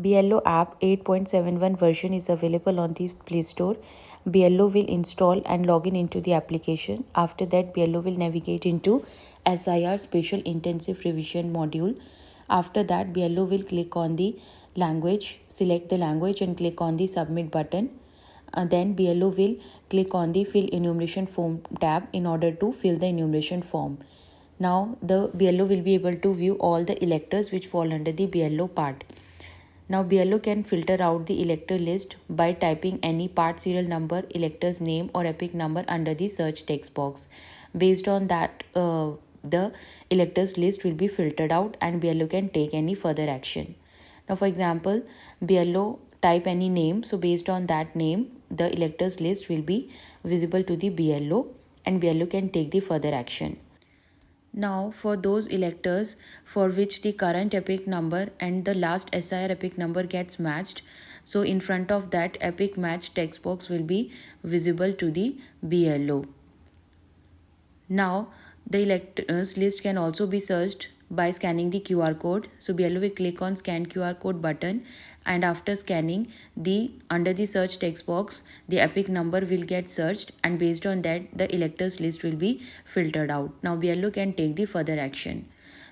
BLO app 8.71 version is available on the Play Store. BLO will install and log in into the application. After that, BLO will navigate into SIR Special Intensive Revision module. After that, BLO will click on the language, select the language and click on the submit button. Then BLO will click on the fill enumeration form tab in order to fill the enumeration form. Now the BLO will be able to view all the electors which fall under the BLO part. Now BLO can filter out the elector list by typing any part serial number, elector's name or epic number under the search text box. Based on that, the electors list will be filtered out and BLO can take any further action. Now for example, BLO type any name. So based on that name, the electors list will be visible to the BLO and BLO can take the further action. Now for those electors for which the current epic number and the last SIR epic number gets matched, so in front of that epic match text box will be visible to the BLO. Now the electors list can also be searched by scanning the QR code. So BLO will click on scan QR code button, and after scanning, the under the search text box the epic number will get searched, and based on that the electors list will be filtered out. Now BLO can take the further action.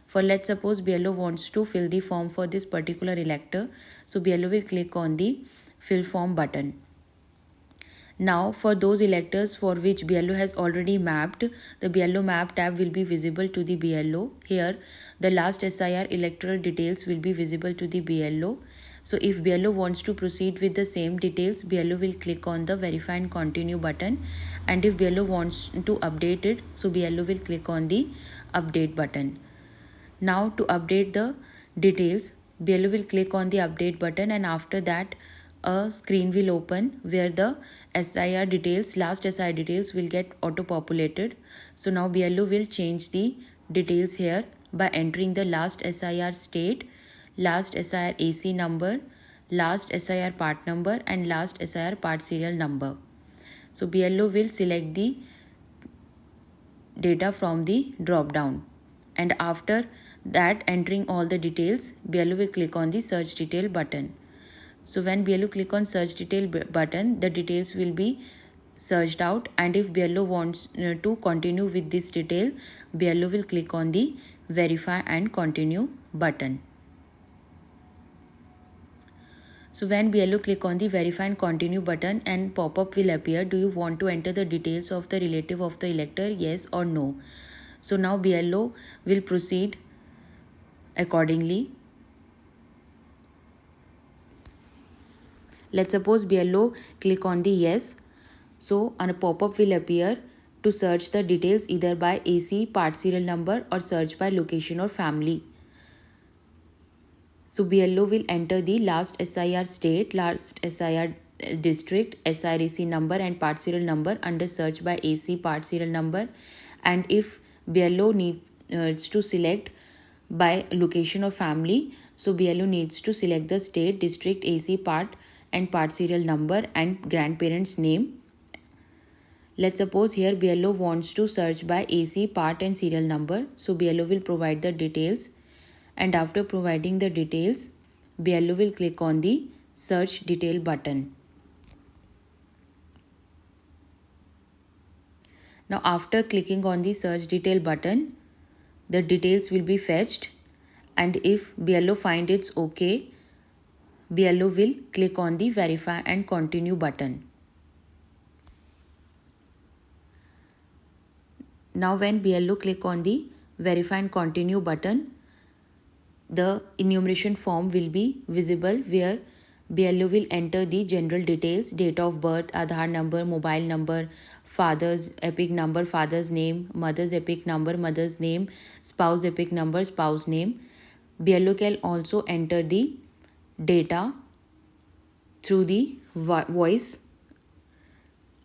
For let's suppose BLO wants to fill the form for this particular elector, so BLO will click on the fill form button. Now for those electors for which BLO has already mapped, the BLO map tab will be visible to the BLO. Here the last SIR electoral details will be visible to the BLO. So if BLO wants to proceed with the same details, BLO will click on the verify and continue button, and if BLO wants to update it, so BLO will click on the update button. Now to update the details, BLO will click on the update button, and after that a screen will open where the SIR details, last SIR details will get auto populated. So now BLO will change the details here by entering the last SIR state, last SIR AC number, last SIR part number and last SIR part serial number. So BLO will select the data from the drop down, and after that entering all the details, BLO will click on the search detail button. So when BLO click on search detail button, the details will be searched out, and if BLO wants to continue with this detail, BLO will click on the verify and continue button. So when BLO click on the verify and continue button, and pop-up will appear, do you want to enter the details of the relative of the elector, yes or no? So now BLO will proceed accordingly. Let's suppose BLO click on the yes. So a pop-up will appear to search the details either by AC, part serial number or search by location or family. So BLO will enter the last SIR state, last SIR district, SIR AC number and part serial number under search by AC, part serial number. And if BLO needs to select by location or family, so BLO needs to select the state, district, AC, part and part serial number and grandparents name. Let's suppose here BLO wants to search by AC, part and serial number. So BLO will provide the details, and after providing the details, BLO will click on the search detail button. Now after clicking on the search detail button, the details will be fetched, and if BLO finds it's okay, BLO will click on the verify and continue button. Now when BLO click on the verify and continue button, the enumeration form will be visible where BLO will enter the general details, date of birth, Aadhaar number, mobile number, father's epic number, father's name, mother's epic number, mother's name, spouse epic number, spouse name. BLO can also enter the data through the voice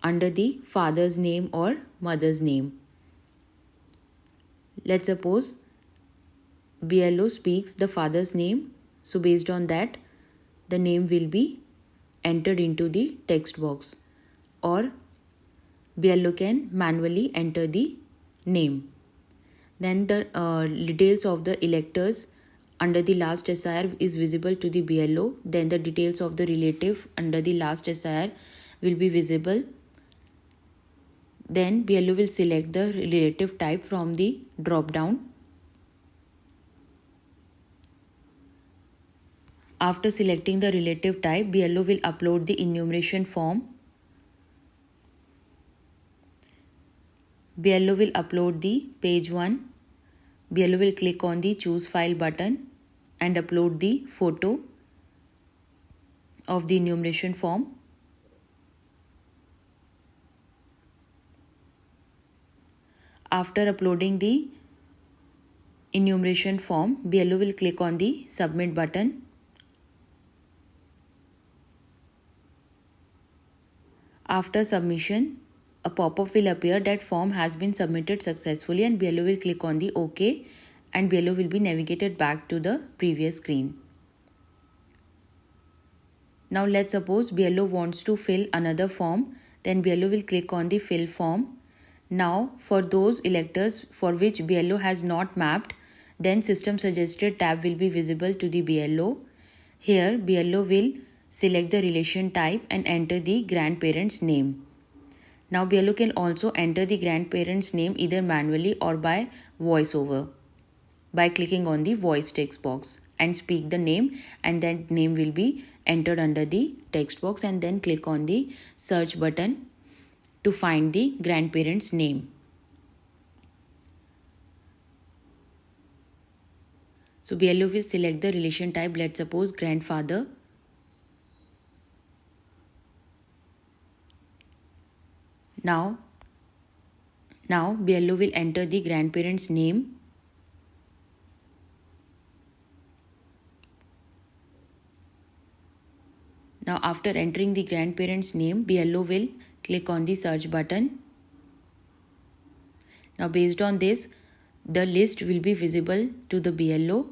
under the father's name or mother's name. Let's suppose BLO speaks the father's name, so based on that the name will be entered into the text box, or BLO can manually enter the name. Then the details of the electors under the last SIR is visible to the BLO, then the details of the relative under the last SIR will be visible. Then BLO will select the relative type from the drop down. After selecting the relative type, BLO will upload the enumeration form. BLO will upload the page 1. BLO will click on the choose file button and upload the photo of the enumeration form. After uploading the enumeration form, BLO will click on the submit button. After submission, a pop-up will appear that form has been submitted successfully, and BLO will click on the OK, and BLO will be navigated back to the previous screen. Now let's suppose BLO wants to fill another form, then BLO will click on the fill form. Now for those electors for which BLO has not mapped, then system suggested tab will be visible to the BLO. Here BLO will select the relation type and enter the grandparent's name. Now BLO can also enter the grandparent's name either manually or by voiceover by clicking on the voice text box and speak the name, and that name will be entered under the text box, and then click on the search button to find the grandparent's name. So BLO will select the relation type, let's suppose grandfather. Now BLO will enter the grandparent's name. Now after entering the grandparent's name, BLO will click on the search button. Now based on this, the list will be visible to the BLO.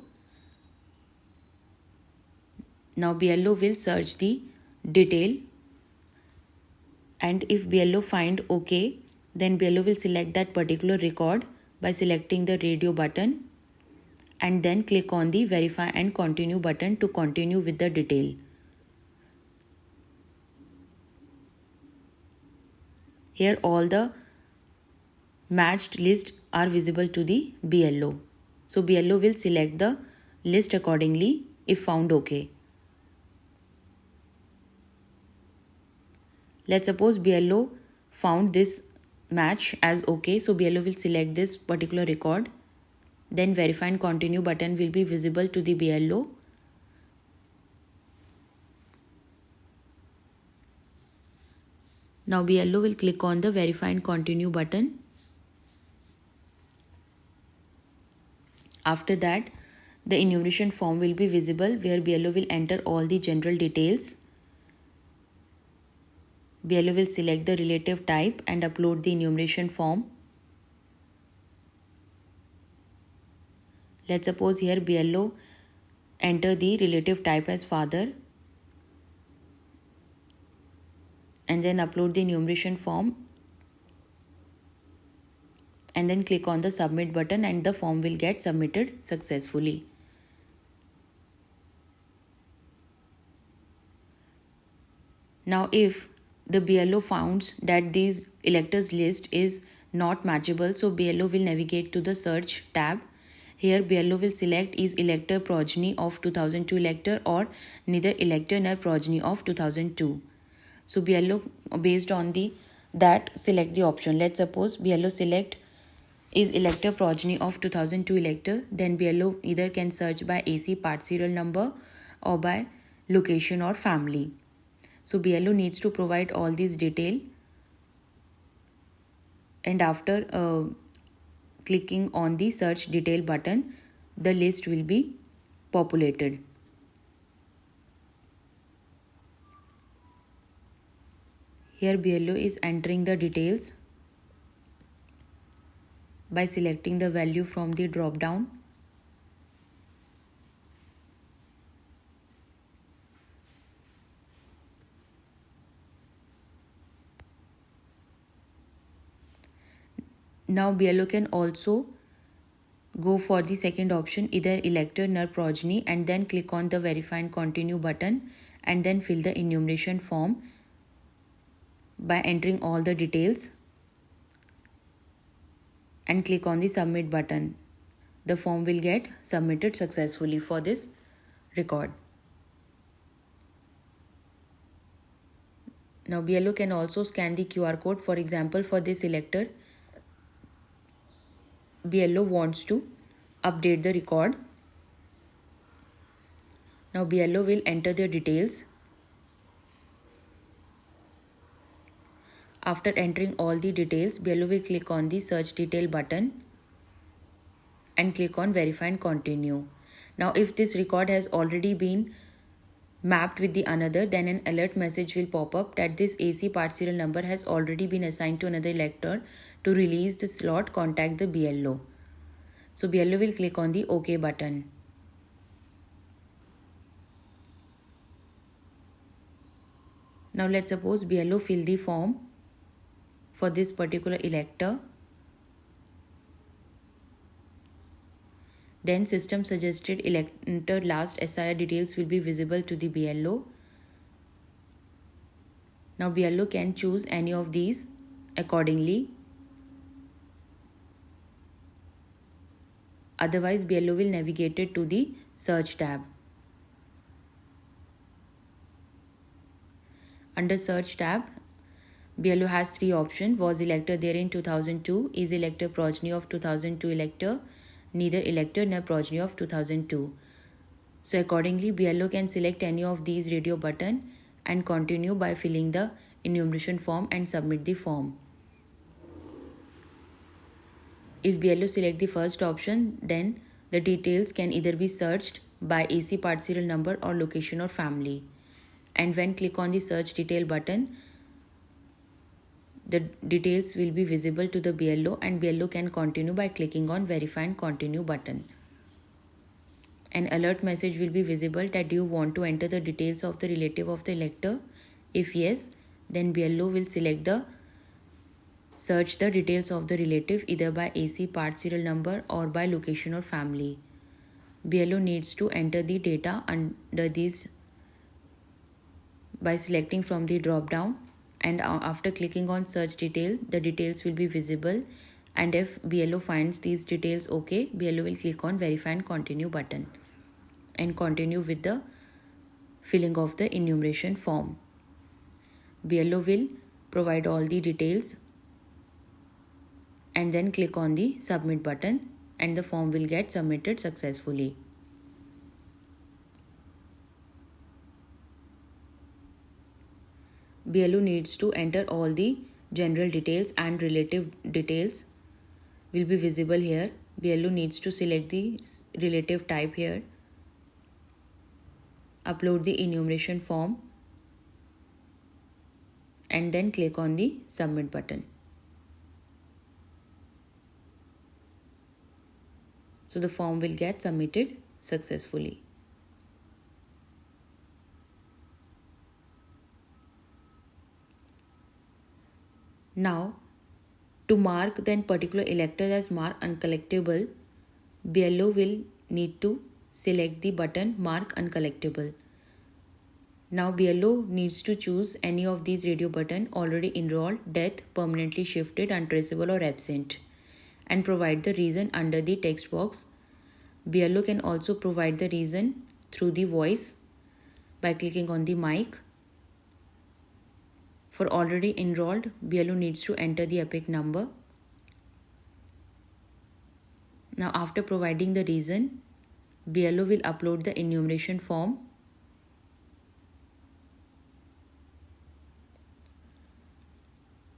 Now BLO will search the detail, and if BLO find OK, then BLO will select that particular record by selecting the radio button and then click on the verify and continue button to continue with the detail. Here all the matched lists are visible to the BLO. So BLO will select the list accordingly if found OK. Let's suppose BLO found this match as OK. So BLO will select this particular record. Then verify and continue button will be visible to the BLO. Now BLO will click on the verify and continue button. After that, the enumeration form will be visible where BLO will enter all the general details. BLO will select the relative type and upload the enumeration form. Let's suppose here BLO enter the relative type as father and then upload the enumeration form and then click on the submit button, and the form will get submitted successfully. Now if the BLO finds that this electors list is not matchable, so BLO will navigate to the search tab. Here BLO will select is elector progeny of 2002 elector or neither elector nor progeny of 2002. So BLO based on that select the option. Let's suppose BLO select is elector progeny of 2002 elector, then BLO either can search by AC part serial number or by location or family. So BLO needs to provide all these detail, and after clicking on the search detail button, the list will be populated. Here BLO is entering the details by selecting the value from the drop down. Now BLO can also go for the second option, either elector nor progeny, and then click on the verify and continue button, and then fill the enumeration form by entering all the details and click on the submit button. The form will get submitted successfully for this record. Now BLO can also scan the QR code. For example, for this elector, BLO wants to update the record. Now BLO will enter their details. After entering all the details, BLO will click on the search detail button and click on verify and continue. Now if this record has already been mapped with the another, then an alert message will pop up that this AC part serial number has already been assigned to another elector. To release the slot, contact the BLO. So BLO will click on the OK button. Now let's suppose BLO fill the form for this particular elector. Then system suggested elector last SIR details will be visible to the BLO. Now BLO can choose any of these accordingly. Otherwise, BLO will navigate it to the search tab. Under search tab, BLO has three options: was elector there in 2002, is elector progeny of 2002 elector, neither elector nor progeny of 2002. So accordingly, BLO can select any of these radio button and continue by filling the enumeration form and submit the form. If BLO select the first option, then the details can either be searched by AC part serial number or location or family. And when click on the search detail button, the details will be visible to the BLO, and BLO can continue by clicking on verify and continue button. An alert message will be visible that do you want to enter the details of the relative of the elector? If yes, then BLO will search the details of the relative either by AC part serial number or by location or family. BLO needs to enter the data under these by selecting from the drop down, and after clicking on search detail, the details will be visible, and if BLO finds these details okay, BLO will click on verify and continue button and continue with the filling of the enumeration form. BLO will provide all the details and then click on the submit button, and the form will get submitted successfully. BLO needs to enter all the general details and relative details will be visible here. BLO needs to select the relative type here, upload the enumeration form, and then click on the submit button. So the form will get submitted successfully. Now, to mark then particular elector as mark uncollectible, BLO will need to select the button mark uncollectible. Now BLO needs to choose any of these radio button: already enrolled, death, permanently shifted, untraceable or absent, and provide the reason under the text box. BLO can also provide the reason through the voice by clicking on the mic. For already enrolled, BLO needs to enter the epic number. Now after providing the reason, BLO will upload the enumeration form.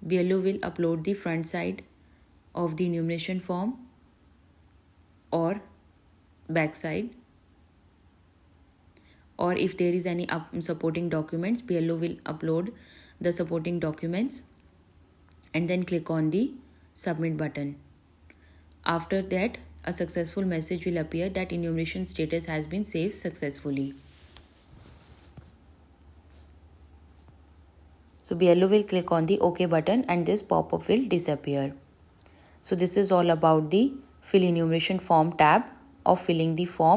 BLO will upload the front side of the enumeration form or back side, or if there is any supporting documents, BLO will upload the supporting documents and then click on the submit button. After that, a successful message will appear that enumeration status has been saved successfully. So BLO will click on the OK button and this pop-up will disappear. So this is all about the fill enumeration form tab of filling the form.